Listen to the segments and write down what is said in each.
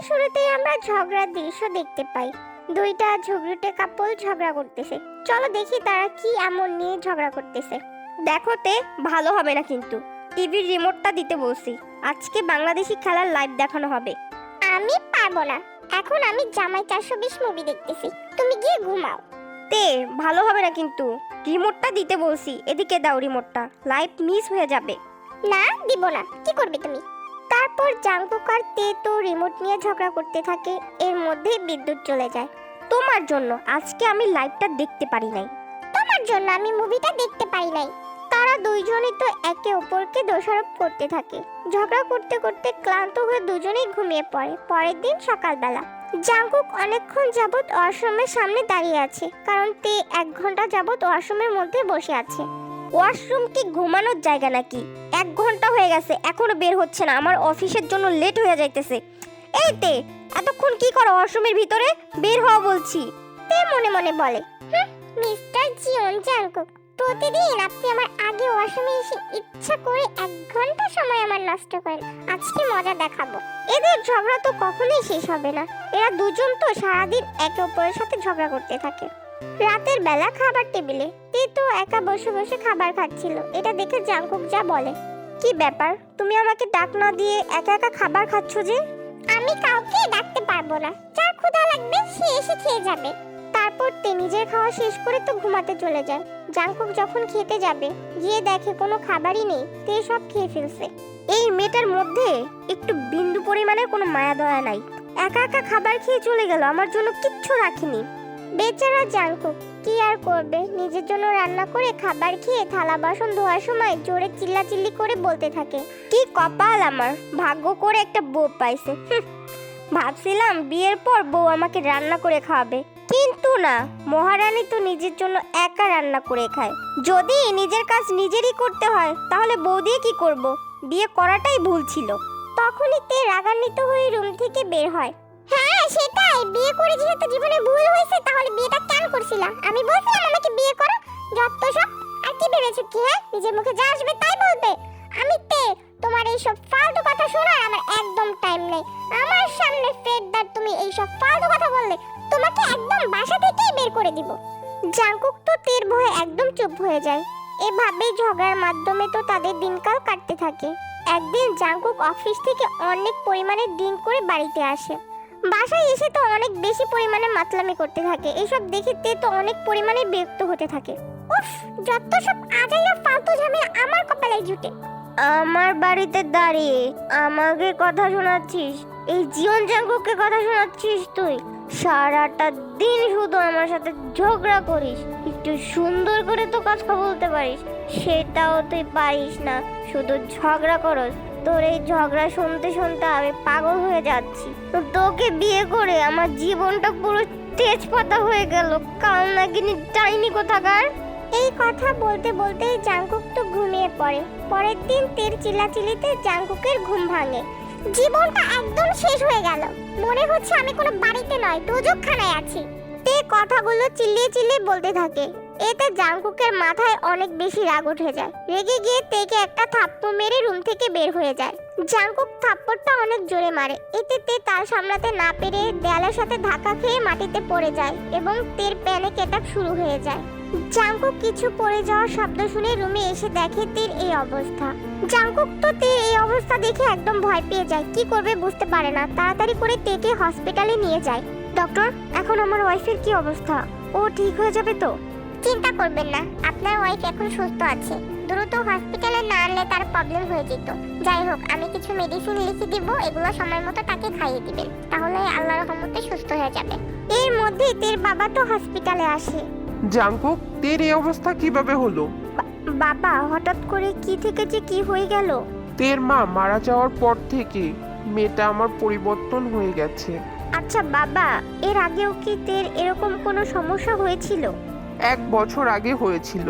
শুরুতেই আমরা ঝগড়ার দৃশ্য দেখতে পাই। দুইটা ঝগড়ুটে কাপল ঝগড়া করতেছে। চলো দেখি তারা কি এমন নিয়ে ঝগড়া করতেছে। দেখো তে, ভালো হবে না কিন্তু। টিভির রিমোটটা দিতে বলছি, আজকে বাংলাদেশি খেলার লাইভ দেখানো হবে। আমি পারবো না, এখন আমি জামাই 420 মুভি দেখতেছি, তুমি গিয়ে ঘুমাও। তে, ভালো হবে না কিন্তু, রিমোটটা দিতে বলছি, এদিকে দাও রিমোটটা, লাইভ মিস হয়ে যাবে। না দিব না, কি করবে তুমি? তারপর জাংকুক আর তে তো রিমোট নিয়ে ঝগড়া করতে থাকে। এর মধ্যেই বিদ্যুৎ চলে যায়। তোমার জন্য আজকে আমি লাইভটা দেখতে পারি নাই। তোমার জন্য আমি মুভিটা দেখতে পারি নাই। তারা দুইজনই তো একে অপরকে দোষারোপ করতে থাকে। ঝগড়া করতে করতে ক্লান্ত হয়ে দুজনেই ঘুমিয়ে পড়ে। পরের দিন সকালবেলা জাংকুক অনেকক্ষণ যাবৎ ওয়াশরুমের সামনে দাঁড়িয়ে আছে, কারণ তে 1 ঘন্টা যাবৎ ওয়াশরুমের মধ্যে বসে আছে। ওয়াশরুম কি ঘুমানোর জায়গা নাকি? 1 ঘন্টা হয়ে গেছে, এখনো বের হচ্ছে না। আমার অফিসের জন্য লেট হয়ে যাইতেছে। এই তে, এতক্ষণ কি করো ওয়াশরুমের ভিতরে? বের হও বলছি। তে মনে মনে বলে, মিস্টার জিওন জাংকুক, প্রতিদিন আপনি আমার আগে ওয়াশরুমে এসে ইচ্ছা করে 1 ঘন্টা সময় আমার নষ্ট করেন। আজকে মজা দেখাবো। এদের ঝগড়া তো কখনোই শেষ হবে না। এরা দুজন তো সারাদিন একে অপরের সাথে ঝগড়া করতে থাকে। রাতের বেলা খাবার টেবিলে তে তো একা বসে বসে খাবার খাচ্ছিল। এটা দেখে জাংকুক যা বলে, কি ব্যাপার, তুমি আমাকে ডাক না দিয়ে একা একা খাবার খাচ্ছ যে? আমি কাউকে ডাকতে পারবো না, যার ক্ষুধা লাগবে সে এসে খেয়ে যাবে। তারপর তে নিজের খাওয়া শেষ করে তো ঘুমাতে চলে যায়। জাংকুক যখন খেতে যাবে, গিয়ে দেখে কোনো খাবারই নেই। তে সব খেয়ে ফেলছে। এই মেয়েটার মধ্যে একটু বিন্দু পরিমাণের কোনো মায়া দয়া নাই। একা একা খাবার খেয়ে চলে গেল, আমার জন্য কিচ্ছু রাখিনি। বেচারা জাংকুক কি আর করবে, নিজের জন্য রান্না করে খাবার খেয়ে থালা বাসন ধোয়ার সময় জোরে চিল্লাচিল্লি করে বলতে থাকে, কি কপাল আমার, ভাগ্য করে একটা বউ পাইছে। ভাবছিলাম বিয়ের পর বউ আমাকে রান্না করে খাওয়াবে, কিন্তু না, মহারানী তো নিজের জন্য একা রান্না করে খায়। যদি নিজের কাজ নিজেরই করতে হয় তাহলে বউ দিয়ে কি করব? বিয়ে করাটাই ভুল ছিল। তখনই তে রাগান্বিত হয়ে রুম থেকে বের হয়। হ্যাঁ সেটাই, বিয়ে করে যেহেতু জীবনে ভুল হয়েছে তাহলে বিয়েটা কেন করছিলা? আমি বলছিলাম আমাকে বিয়ে করো, যত সব। আর কি ভেবেছো কি, হ্যাঁ, নিজের মুখে যা আসবে তাই বলবে? আমি তে, তোমার এই সব ফালতু কথা শোনার আমার একদম টাইম নেই। আমার সামনে ফেরদার তুমি এই সব ফালতু কথা বললে তোমাকে একদম বাসা থেকেই বের করে দিব। জাংকুক তো তের ভয়ে একদম চুপ হয়ে যায়। এভাবেই ঝগড়ার মাধ্যমে তো তাদের দিনকাল কাটতে থাকে। একদিন জাংকুক অফিস থেকে অনেক পরিমাণে ড্রিঙ্ক করে বাড়িতে আসে। বাসায় এসে তো অনেক বেশি পরিমাণে মাতলামি করতে থাকে। এসব দেখে তে তো অনেক পরিমাণে বিরক্ত হতে থাকে। উফ, যত সব আজাইরা ফালতু ঝামেলা আমার কপালে জুটে। আমার বাড়িতে দাঁড়িয়ে আমাকে কথা শোনাচ্ছিস? এই জীবন জাংকুককে কথা শোনাচ্ছিস তুই? সারাটা দিন শুধু আমার সাথে ঝগড়া করিস, একটু সুন্দর করে তো কথা বলতে পারিস, সেটাও তুই পারিস না, শুধু ঝগড়া করস। তোর এই ঝগড়া শুনতে শুনতে আমি পাগল হয়ে যাচ্ছি। তোকে বিয়ে করে আমার জীবনটা পুরো তেজপাতা হয়ে গেল, কালনাগিনী ডাইনি কোথাকার। এই কথা বলতে বলতেই জাংকুক তো ঘুমিয়ে পড়ে। পরের দিন তের চিল্লাচিল্লিতে জাংকুকের ঘুম ভাঙে। জীবনটা একদম শেষ হয়ে গেল, মনে হচ্ছে আমি কোনো বাড়িতে নয়, দোজখখানায় আছি। তে কথাগুলো চিল্লিয়ে চিল্লিয়ে বলতে থাকে। এতে জাংকুকের মাথায় অনেক বেশি রাগ উঠে যায়। রেগে গিয়ে তেকে একটা থাপ্পড় মেরে রুম থেকে বের হয়ে যায়। জাংকুক থাপ্পড়টা অনেক জোরে মারে। এতে তে তার সামলাতে না পেরে দেয়ালের সাথে ধাক্কা খেয়ে মাটিতে পড়ে যায় এবং তের প্যানিক অ্যাটাক শুরু হয়ে যায়। জাংকুক কিছু পড়ে যাওয়ার শব্দ শুনে রুমে এসে দেখে তের এই অবস্থা। জাংকুক তো তের এই অবস্থা দেখে একদম ভয় পেয়ে যায়। কি করবে বুঝতে পারে না। তাড়াতাড়ি করে তেকে হসপিটালে নিয়ে যায়। ডক্টর, এখন আমার ওয়াইফের কি অবস্থা? ও ঠিক হয়ে যাবে তো? চিন্তা করবেন না, আপনার ওয়াইফ এখন সুস্থ আছে। দ্রুত হসপিটালে না আনলে তার প্রবলেম হয়ে যেত। যাই হোক, আমি কিছু মেডিসিন লিখে দিব, এগুলো সময় মতো তাকে খাইয়ে দিবেন, তাহলে আল্লাহর রহমতে সুস্থ হয়ে যাবে। এর মধ্যে তের বাবা তো হসপিটালে আসে। জাংকুক, তের এই অবস্থা কিভাবে হলো? বাবা, হঠাৎ করে কি থেকে যে কি হয়ে গেল? তের মা মারা যাওয়ার পর থেকে মেয়েটা আমার পরিবর্তন হয়ে গেছে। আচ্ছা বাবা, এর আগেও কি তের এরকম কোনো সমস্যা হয়েছিল? 1 বছর আগে হয়েছিল।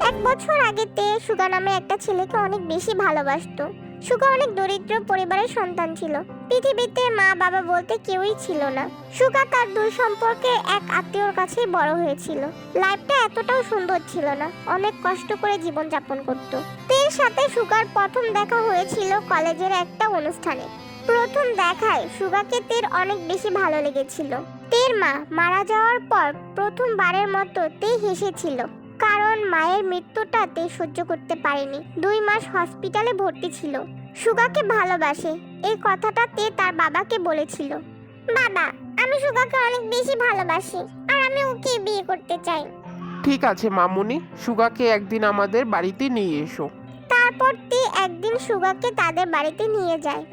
1 বছর আগে তে সুগা নামে একটা ছেলেকে অনেক বেশি ভালোবাসতো। সুগা অনেক দরিদ্র পরিবারের সন্তান ছিল। পৃথিবীতে মা বাবা বলতে কেউই ছিল না। সুগা তার দুই সম্পর্কে এক আত্মীয়র কাছেই বড় হয়েছিল। লাইফটা এতটাও সুন্দর ছিল না, অনেক কষ্ট করে জীবনযাপন করত। তের সাথে সুগার প্রথম দেখা হয়েছিল কলেজের একটা অনুষ্ঠানে। প্রথম দেখায় সুগাকে তের অনেক বেশি ভালো লেগেছিল। তের মা মারা যাওয়ার পর প্রথমবারের মতো তে হেসেছিল, কারণ মায়ের মৃত্যুটা তে সহ্য করতে পারেনি। 2 মাস হসপিটালে ভর্তি ছিল। সুগাকে ভালোবাসে এই কথাটা তে তার বাবাকে বলেছিল। বাবা, আমি সুগাকে অনেক বেশি ভালোবাসি আর আমি ওকে বিয়ে করতে চাই। ঠিক আছে মামুনি, সুগাকে একদিন আমাদের বাড়িতে নিয়ে এসো। তারপর তে একদিন সুগাকে তাদের বাড়িতে নিয়ে যায়।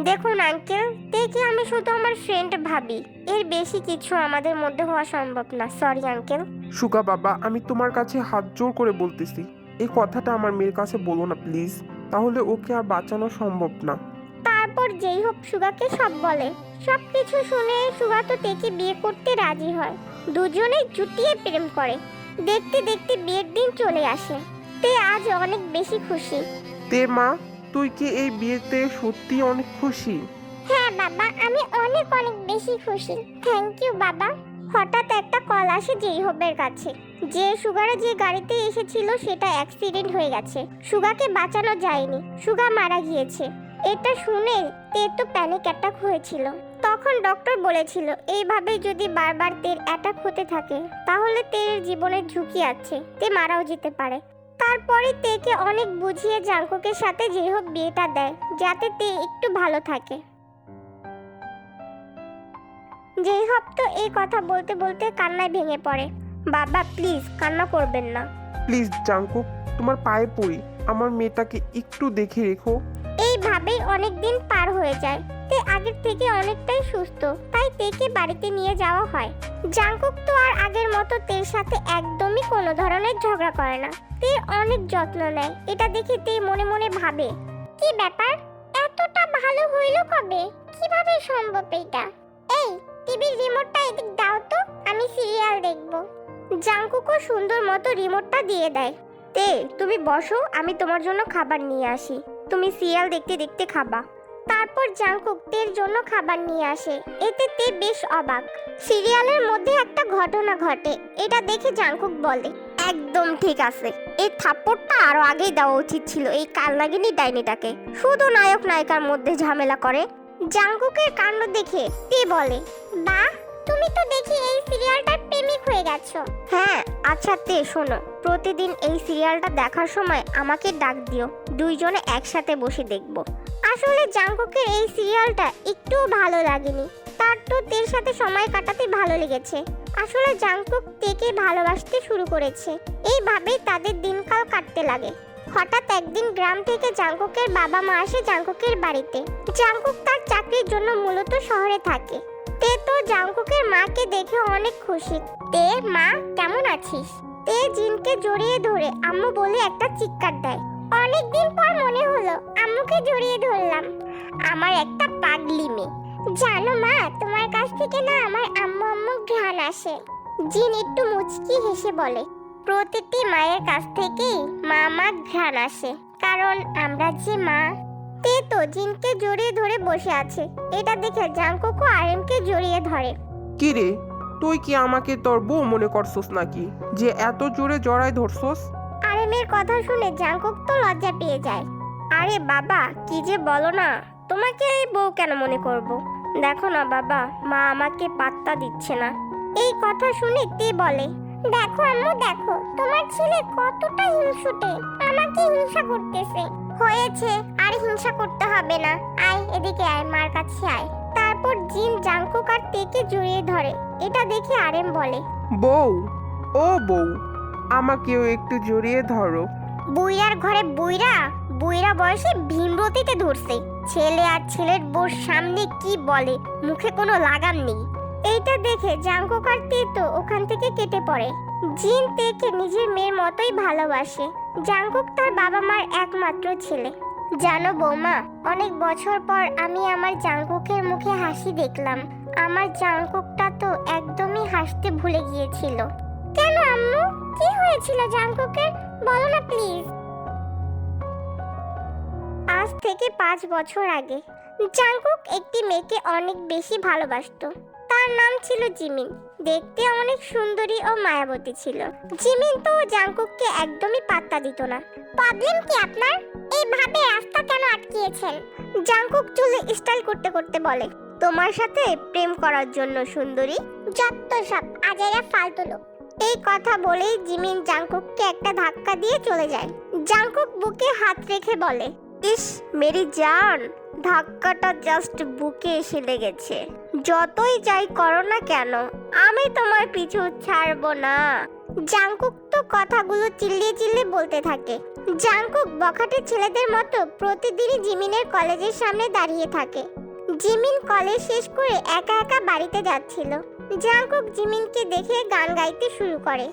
দেখুন আঙ্কেল, তেকে আমি শুধু আমার ফ্রেন্ড ভাবি, এর বেশি কিছু আমাদের মধ্যে হওয়া সম্ভব না। Sorry uncle. সুগা বাবা, আমি তোমার কাছে হাত জোর করে বলতেছি, এই কথাটা আমার মেয়ের কাছে বলো না প্লিজ, তাহলে ওকে আর বাঁচানো সম্ভব না। তারপর যেই হোক সুগাকে সব বলে। সবকিছু শুনে সুগা তো তেকে বিয়ে করতে রাজি হয়। দুজনেই জুটিয়ে প্রেম করে। দেখতে দেখতে বিয়ের দিন চলে আসে। তে আজ অনেক বেশি খুশি। তে মা, তুই কি এই বিয়েতে সত্যি অনেক খুশি? হ্যাঁ বাবা, আমি অনেক অনেক বেশি খুশি। থ্যাংক ইউ বাবা। হঠাৎ একটা কল আসে জেইহবের কাছে যে সুগারা যে গাড়িতে এসেছিল সেটা অ্যাক্সিডেন্ট হয়ে গেছে। সুগাকে বাঁচানো যায়নি, সুগা মারা গিয়েছে। এটা শুনে তে তো প্যানিক অ্যাটাক হয়েছিল। তখন ডক্টর বলেছিল এইভাবে যদি বারবার তের অ্যাটাক হতে থাকে তাহলে তের জীবনের ঝুঁকি আছে, তে মারাও যেতে পারে। তারপরে তেকে অনেক বুঝিয়ে জাঙ্কুকের সাথে জেইহব বিয়েটা দেয় যাতে তে একটু ভালো থাকে। জেইহব তো এই কথা বলতে বলতে কান্নায় ভেঙে পড়ে। বাবা প্লিজ কান্না করবেন না। প্লিজ জাঙ্কুক, তোমার পায়ে পড়ি, আমার মেয়েটাকে একটু দেখে রেখো। এইভাবেই অনেক দিন পার হয়ে যায়। তে আগের থেকে অনেকটাই সুস্থ, তাই তেকে বাড়িতে নিয়ে যাওয়া হয়। জাঙ্কুক তো আর আগের মতো তের সাথে একদমই কোনো ধরনের ঝগড়া করে না। তে অনেক যত্ন নেয়। এটা দেখে তে মনে মনে ভাবে, কি ব্যাপার, এতটা ভালো হইল কবে, কিভাবে সম্ভব এটা? এই টিভির রিমোটটা এদিক দাও তো, আমি সিরিয়াল দেখব। জাঙ্কুকও সুন্দর মতো রিমোটটা দিয়ে দেয়। তে তুমি বসো, আমি তোমার জন্য খাবার নিয়ে আসি, তুমি সিরিয়াল দেখতে দেখতে খাবা। তারপর জাঙ্কুক তের জন্য খাবার নিয়ে আসে। এতে তে বেশ অবাক। সিরিয়ালের মধ্যে একটা ঘটনা ঘটে। এটা দেখে জাঙ্কুক বলে, একদম ঠিক আছে, এই থাপ্পড়টা আরো আগেই দেওয়া উচিত ছিল এই কালনাগিনী ডাইনিটাকে, শুধু নায়ক নায়িকার মধ্যে ঝামেলা করে। জাঙ্কুকের কাণ্ড দেখে তে বলে, বাহ, তুমি তো দেখি এই সিরিয়ালটার প্রেমিক হয়ে গেছো। হ্যাঁ, আচ্ছা তে শোনো, প্রতিদিন এই সিরিয়ালটা দেখার সময় আমাকে ডাক দিও, দুইজনে একসাথে বসে দেখব। আসলে জাঙ্কুকের এই সিরিয়ালটা একটু ভালো লাগেনি, তার তো তের সাথে সময় কাটাতে ভালো লেগেছে। আসলে জাঙ্কুক তেকে ভালোবাসতে শুরু করেছে। এইভাবেই তাদের দিনকাল কাটতে লাগে। হঠাৎ একদিন গ্রাম থেকে জাঙ্কুকের বাবা মা আসে জাঙ্কুকের বাড়িতে। জাঙ্কুক তার চাকরির জন্য মূলত শহরে থাকে। তে তো জাঙ্কুকের মাকে দেখে অনেক খুশি। তে মা, কেমন আছিস? তে জিনকে জড়িয়ে ধরে আম্মু বলে একটা চিৎকার দেয়। অনেকদিন পর মনে হলো আম্মুকে জড়িয়ে ধরলাম। আমার একটা পাগলি মেয়ে। জানো মা, তোমার কাছ থেকে না আমার আম্মু আম্মু ঘ্রাণ আসে। জিন একটু মুচকি হেসে বলে, প্রতিটি মায়ের কাছ থেকেই মা মা ঘ্রাণ আসে, কারণ আমরা যে মা। তে তো জিনকে জড়িয়ে ধরে বসে আছে। এটা দেখে জাঙ্কুকও আরেনকে জড়িয়ে ধরে। কি রে, তুই কি আমাকে তোর বউ মনে করছস নাকি, যে এত জোরে জড়াই ধরছস? আরেনের কথা শুনে জাঙ্কুক তো লজ্জা পেয়ে যায়। আরে বাবা, কি যে বলো না, তোমাকে এই বউ কেন মনে করব? দেখো না বাবা, মা আমাকে পাত্তা দিচ্ছে না। এই কথা শুনে তে বলে, দেখো আম্মু দেখো, তোমার ছেলে কতটা হিংসুটে, আমাকে হিংসা করতেছে। হয়েছে, আর হিংসা করতে হবে না, আয় এদিকে আয়, মার কাছে আয়। তারপর জিন জাঙ্কুক আর তেকে জড়িয়ে ধরে। এটা দেখে আরেম বলে, বউ, ও বউ, আমাকেও একটু জড়িয়ে ধরো। বুইরার ঘরে বুইরা, বুইরা বয়সে ভীমরতিতে ধরছে। ছেলে আর ছেলের বউর সামনে কি বলে, মুখে কোনো লাগাম নেই। এইটা দেখে জাঙ্কুক আর তে তো ওখান থেকে কেটে পড়ে। জিন তেকে নিজের মেয়ের মতোই ভালোবাসে। জাঙ্কুক তার বাবা মার একমাত্র ছেলে। জানো বৌমা, অনেক বছর পর আমি আমার জাঙ্কুকের মুখে হাসি দেখলাম। আমার জাঙ্কুকটা তো একদমই হাসতে ভুলে গিয়েছিল। কেন আম্মু, কি হয়েছিল জাঙ্কুকের, বলো না প্লিজ। আজ আজ থেকে 5 বছর আগে জাংকুক একটি মেয়েকে অনেক বেশি ভালোবাসতো। তার নাম ছিল জিমিন। দেখতে অনেক সুন্দরী ও মায়াবতী ছিল। জিমিন তো জাংকুককে একদমই পাত্তা দিত না। প্রবলেম কি আপনার? এইভাবে রাস্তা কেন আটকিয়েছেন? জাংকুক চুলে স্টাইল করতে করতে বলে, তোমার সাথে প্রেম করার জন্য সুন্দরী। যত সব আজাইরা ফালতু লোক। এই কথা বলেই জিমিন জাংকুককে একটা ধাক্কা দিয়ে চলে যায়। জাংকুক বুকে হাত রেখে বলে, ইস মেরি জান, ধাক্কাটা জাস্ট বুকে এসে লেগেছে। যতই যাই করো না কেন, আমি তোমার পিছু ছাড়বো না। জাংকুক তো কথাগুলো চিল্লিয়ে চিল্লিয়ে বলতে থাকে। জাংকুক বখাটে ছেলেদের মতো প্রতিদিনই জিমিনের কলেজের সামনে দাঁড়িয়ে থাকে। জিমিন কলেজ শেষ করে একা একা বাড়িতে যাচ্ছিল। জাংকুক জিমিনকে দেখে গান গাইতে শুরু করে।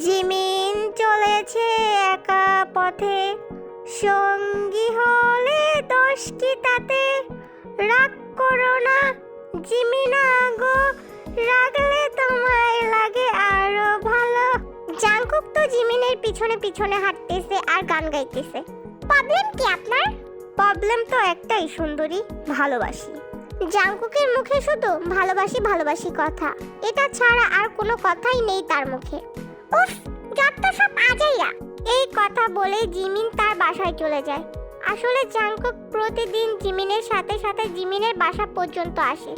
জিমিন চলেছে একা পথে, সঙ্গী হলে দোষ কি তাতে, রাগ করো না জিমিনা গো, রাগলে তোমায় লাগে আরো ভালো। জাংকুক তো জিমিনের পিছনে পিছনে হাঁটতেছে আর গান গাইতেছে। প্রবলেম কি আপনার? প্রবলেম তো একটাই সুন্দরী, ভালোবাসি। জাংকুকের মুখে শুধু ভালোবাসি ভালোবাসি কথা, এটা ছাড়া আর কোনো কথাই নেই তার মুখে। উফ, যত সব আজাইরা। এই কথা বলে জিমিন তার বাসায় চলে যায়। আসলে জাংকুক প্রতিদিন জিমিনের সাথে সাথে জিমিনের বাসা পর্যন্ত আসে,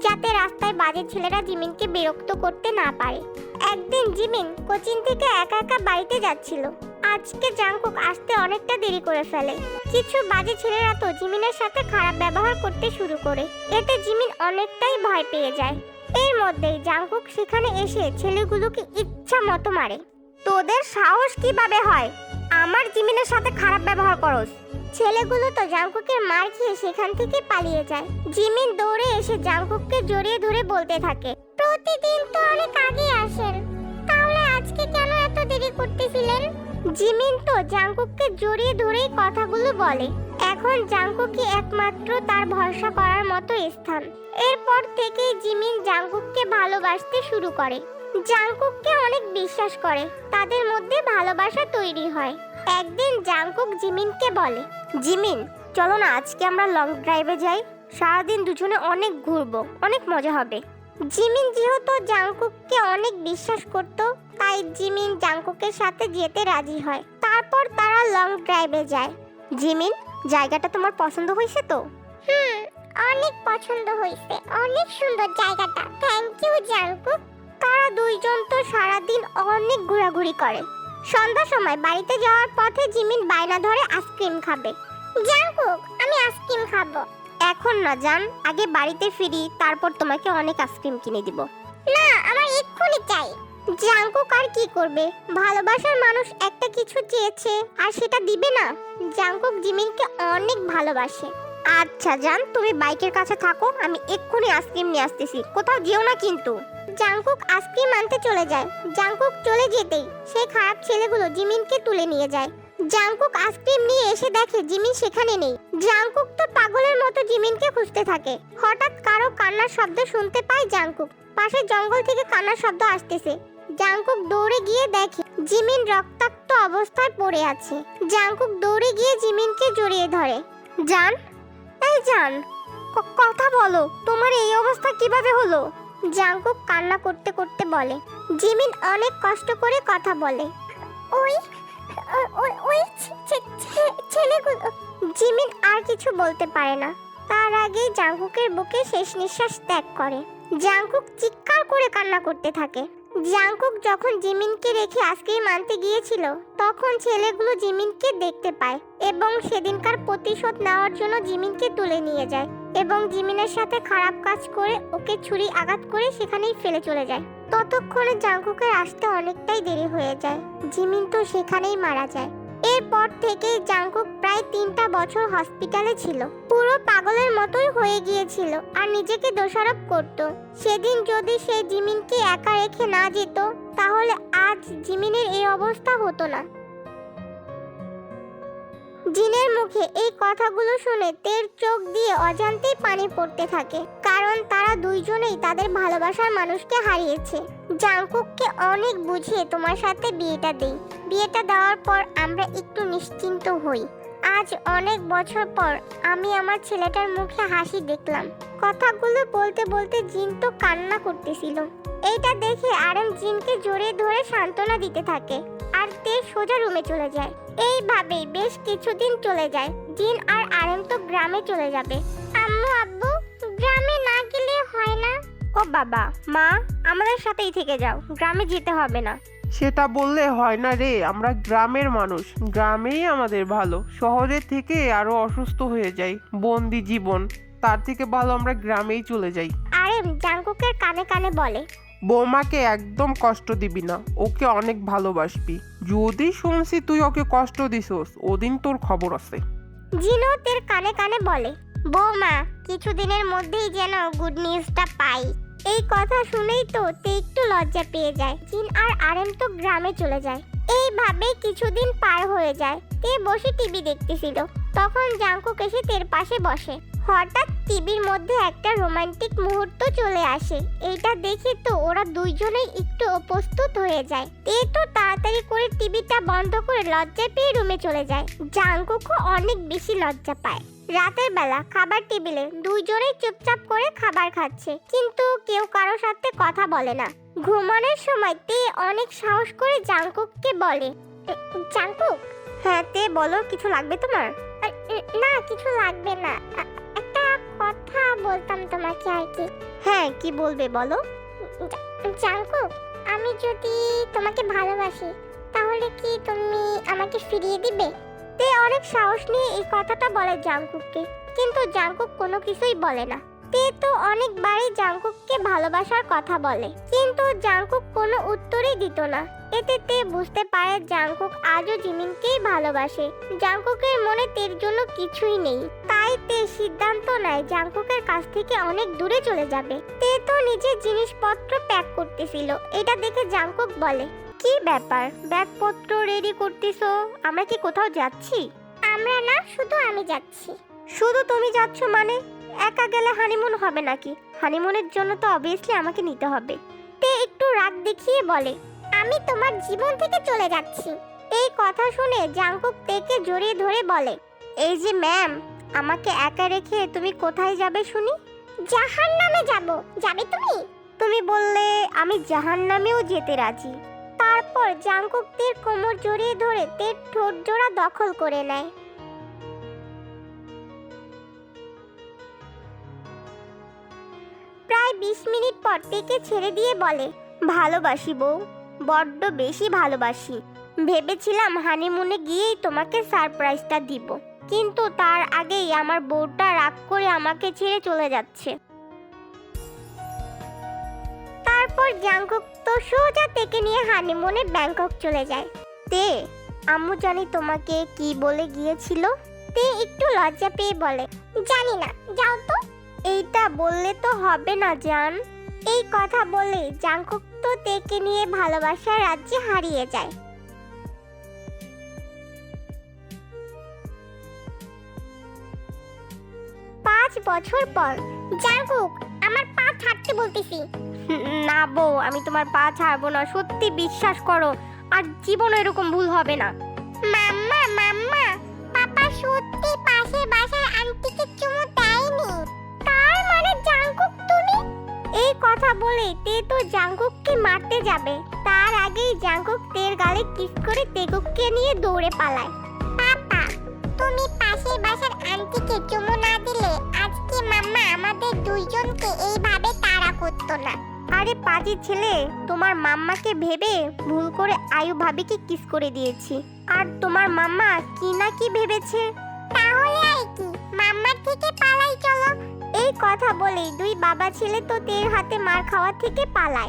যাতে রাস্তায় বাজে ছেলেরা জিমিনকে বিরক্ত করতে না পারে। একদিন জিমিন কোচিং থেকে একা একা বাড়িতে যাচ্ছিল। আজকে জাংকুক আসতে অনেকটা দেরি করে ফেলে। কিছু বাজে ছেলেরা তো জিমিনের সাথে খারাপ ব্যবহার করতে শুরু করে। এতে জিমিন অনেকটাই ভয় পেয়ে যায়। এর মধ্যেই জাংকুক সেখানে এসে ছেলেগুলোকে ইচ্ছা মতো মারে। তোদের সাহস কিভাবে হয় আমার জিমিনের সাথে খারাপ ব্যবহার করস? ছেলেগুলো তো জাংকুকের মার খেয়ে সেখান থেকে পালিয়ে যায়। জিমিন দৌড়ে এসে জাংকুককে জড়িয়ে ধরে বলতে থাকে, প্রতিদিন তো অনেক আগে আসেন, তাহলে আজকে কেন এত দেরি করতেছিলেন? জিমিন তো জাংকুককে জড়িয়ে ধরেই কথাগুলো বলে। এখন জাংকুকই একমাত্র তার ভরসা করার মতো স্থান। এরপর থেকেই জিমিন জাংকুককে ভালোবাসতে শুরু করে। জাংকুককে অনেক বিশ্বাস করে, তাদের মধ্যে ভালোবাসা তৈরি হয়। একদিন জাংকুক জিমিনকে বলে, জিমিন চলো না আজকে আমরা লং ড্রাইভে যাই, সারাদিন দুজনে অনেক ঘুরবো, অনেক মজা হবে। জিমিন যেহেতু জাংকুককে অনেক বিশ্বাস করত, তাই জিমিন জাংকুকের সাথে যেতে রাজি হয়। তারপর তারা লং ড্রাইভে যায়। জিমিন, জায়গাটা তোমার পছন্দ হয়েছে তো? অনেক পছন্দ হয়েছে, অনেক সুন্দর জায়গাটা, থ্যাংক ইউ জাংকুক। তারা দুইজন তো সারাদিন অনেক ঘোরাঘুরি করে। সন্ধ্যার সময় বাড়িতে যাওয়ার পথে জিমিন বায়না ধরে আইসক্রিম খাবে। জাংকুক, আমি আইসক্রিম খাবো। এখন না জান, আগে বাড়িতে ফিরি, তারপর তোমাকে অনেক আইসক্রিম কিনে দিব। না, আমার এক্ষুনি চাই। জাংকুক আর কি করবে, ভালোবাসার মানুষ একটা কিছু চেয়েছে আর সেটা দিবে না। জাংকুক জিমিনকে অনেক ভালোবাসে। আচ্ছা জান, তুমি বাইকের কাছে থাকো, আমি এক্ষুনি আইসক্রিম নিয়ে আসতেছি, কোথাও যেও না কিন্তু। জাংকুক আইসক্রিম আনতে চলে যায়। জাংকুক চলে যেতেই সেই খারাপ ছেলেগুলো জিমিনকে তুলে নিয়ে যায়। জাংকুক আইসক্রিম নিয়ে এসে দেখে জিমিন সেখানে নেই। জাংকুক তো পাগলের মতো জিমিনকে খুঁজতে থাকে। হঠাৎ কারো কান্নার শব্দ শুনতে পায় জাংকুক। পাশের জঙ্গল থেকে কান্নার শব্দ আসতেছে। জাংকুক দৌড়ে গিয়ে দেখে জিমিন রক্তাক্ত অবস্থায় পড়ে আছে। জাংকুক দৌড়ে গিয়ে জিমিনকে জড়িয়ে ধরে। জান, এই জান, কথা বলো, তোমার এই অবস্থা কিভাবে হলো? জাংকুক কান্না করতে করতে বলে। জিমিন অনেক কষ্ট করে কথা বলে। ওই ছেলেগুলো। জিমিন আর কিছু বলতে পারে না। তার আগেই জাংকুকের বুকে শেষ নিঃশ্বাস ত্যাগ করে। জাংকুক চিৎকার করে কান্না করতে থাকে। জাংকুক যখন জিমিনকে রেখে আইসক্রিম আনতে গিয়েছিল, তখন ছেলেগুলো জিমিনকে দেখতে পায় এবং সেদিনকার প্রতিশোধ নেওয়ার জন্য জিমিনকে তুলে নিয়ে যায় এবং জিমিনের সাথে খারাপ কাজ করে ওকে ছুরি আঘাত করে সেখানেই ফেলে চলে যায়। ততক্ষণে জাংকুকের আসতে অনেকটাই দেরি হয়ে যায়। জিমিন তো সেখানেই মারা যায়। এরপর থেকেই জাংকুক প্রায় 3টা বছর হসপিটালে ছিল। পুরো পাগলের মতোই হয়ে গিয়েছিল আর নিজেকে দোষারোপ করত। সেদিন যদি সে জিমিনকে একা রেখে না যেত, তাহলে আজ জিমিনের এই অবস্থা হতো না। জিনের মুখে এই কথাগুলো শুনে তের চোখ দিয়ে অজান্তেই পানি পড়তে থাকে, কারণ তারা দুইজনেই তাদের ভালোবাসার মানুষকে হারিয়েছে। জাংকুককে অনেক বুঝিয়ে তোমার সাথে বিয়েটা দেই। বিয়েটা দেওয়ার পর আমরা একটু নিশ্চিন্ত হই। আজ অনেক বছর পর আমি আমার ছেলেটার মুখে হাসি দেখলাম। কথাগুলো বলতে বলতে জিন তো কান্না করতেছিল। এইটা দেখে আরএম জিনকে জড়িয়ে ধরে সান্ত্বনা দিতে থাকে আর তে সোজা রুমে চলে যায়। এইভাবেই বেশ কিছুদিন চলে যায়। জিন আর আরএম তো গ্রামে চলে যাবে। আম্মু আব্বু, গ্রামে না গেলে হয় না? ও বাবা মা, আমাদের সাথেই থেকে যাও, গ্রামে যেতে হবে না। সেটা বললে হয় না রে, আমরা গ্রামের মানুষ, গ্রামেই আমাদের ভালো। শহরের থেকে আরো অসুস্থ হয়ে যাই, বন্দি জীবন, তার থেকে ভালো আমরা গ্রামেই চলে যাই। আরএম জাংকুকের কানে কানে বলে, বৌমাকে একদম কষ্ট দিবি না, ওকে অনেক ভালোবাসবি। যদি শুনছি তুই ওকে কষ্ট দিছস, ওদিন তোর খবর আছে। জিনও তের কানে কানে বলে, বৌমা কিছুদিনের মধ্যেই যেন গুড নিউজটা পাই। এই কথা শুনেই তো তে একটু লজ্জা পেয়ে যায়। জিন আর আরএম তো গ্রামে চলে যায়। এইভাবে কিছুদিন পার হয়ে যায়। তে বসে টিভি দেখতেছিল, তখন জাংকুক এসে তের পাশে বসে। হঠাৎ টিভির মধ্যে একটা রোমান্টিক মুহূর্ত চলে আসে। এইটা দেখে তো ওরা দুইজনেই একটু অপ্রস্তুত হয়ে যায়। তে তো তাড়াতাড়ি করে টিভিটা বন্ধ করে লজ্জায় পেয়ে রুমে চলে যায়। জাংকুকও অনেক বেশি লজ্জা পায়। রাতের বেলা খাবার টেবিলে দুইজনেই চুপচাপ করে খাবার খাচ্ছে, কিন্তু কেউ কারো সাথে কথা বলে না। ঘুমানোর সময় তে অনেক সাহস করে জাংকুককে বলে, জাংকুক। হ্যাঁ তে বলো, কিছু লাগবে তোমার? না কিছু লাগবে না, একটা কথা বলতাম তোমাকে আর কি। হ্যাঁ কি বলবে বলো। জাংকুক, আমি যদি তোমাকে ভালোবাসি তাহলে কি তুমি আমাকে ফিরিয়ে দিবে? তে অনেক সাহস নিয়ে এই কথাটা বলে জাংকুককে, কিন্তু জাংকুক কোনো কিছুই বলে না। তে তো অনেকবারই জাংকুককে ভালোবাসার কথা বলে, কিন্তু জাংকুক কোনো উত্তরই দিত না। এতে তে বুঝতে পারে জাংকুক আজও জিমিনকেই ভালোবাসে। জাংকুকের মনে তের জন্য কিছুই নেই। তাই তে সিদ্ধান্ত নেয় জাংকুকের কাছ থেকে অনেক দূরে চলে যাবে। তে তো নিজের জিনিসপত্র প্যাক করতেছিল। এটা দেখে জাংকুক বলে, কি ব্যাপার, ব্যাগপত্র রেডি করতেছো? আমরা কি কোথাও যাচ্ছি? আমরা না, শুধু আমি যাচ্ছি। শুধু তুমি যাচ্ছ মানে? একা গেলে হানিমুন হবে নাকি? হানিমুনের জন্য তো অবভিয়াসলি আমাকে নিতে হবে। তে একটু রাগ দেখিয়ে বলে, আমি তোমার জীবন থেকে চলে যাচ্ছি। এই কথা শুনে জাংকুক তেকে জড়িয়ে ধরে বলে, এই যে ম্যাম, আমাকে একা রেখে তুমি কোথায় যাবে শুনি? জাহান্নামে যাব। যাবে তুমি? তুমি বললে আমি জাহান্নামেও যেতে রাজি। তারপর জাংকুক তের কোমর জড়িয়ে ধরে তের ঠোঁট জোড়া দখল করে নেয়। প্রায় 20 মিনিট পর তেকে ছেড়ে দিয়ে বলে, ভালোবাসি বউ, বড্ড বেশি ভালোবাসি। ভেবেছিলাম হানিমুনে গিয়েই তোমাকে সারপ্রাইজটা দিব, কিন্তু তার আগেই আমার বউটা রাগ করে আমাকে ছেড়ে চলে যাচ্ছে। তারপর জাংকুক তো সোজা তেকে নিয়ে হানিমুনে ব্যাংকক চলে যায়। তে, আম্মু জানি তোমাকে কি বলে গিয়েছিল? তে একটু লজ্জা পেয়ে বলে, জানি না, যাও তো। এইটা বললে তো হবে না জান। এই কথা বলে জাংকুক তো তেকে নিয়ে ভালোবাসার রাজ্যে হারিয়ে যায়। 5 বছর পর। জাংকুক, আমার পা ছাড়তে বলতেছি। না বউ, আমি তোমার পা ছাড়বো না, সত্যি বিশ্বাস করো, আর জীবনে এরকম ভুল হবে না। মাম্মা মাম্মা, পাপা সত্যি পাশের বাসার আন্টিকে চুমু দেয়নি? তার মানে জাংকুক তুমি? এই কথা বলে তে তো জাংকুককে মারতে যাবে। তার আগেই জাংকুক তের গালে কিস করে তেকুককে নিয়ে দৌড়ে পালায়। পাপা, তুমি পাশের বাসার আন্টিকে চুমু না দিলে আজকে মাম্মা আমাদের দুইজনকে এইভাবে তাড়া করতো না। আরে পাজি ছেলে, তোমার মাম্মাকে ভেবে ভুল করে আয়ু ভাবিকে কিস করে দিয়েছি। আর তোমার মাম্মা কি না কি ভেবেছে। তাহলে আর কি, মাম্মার থেকে পালাই চলো। এই কথা বলেই দুই বাবা ছেলে তো তের হাতে মার খাওয়া থেকে পালায়।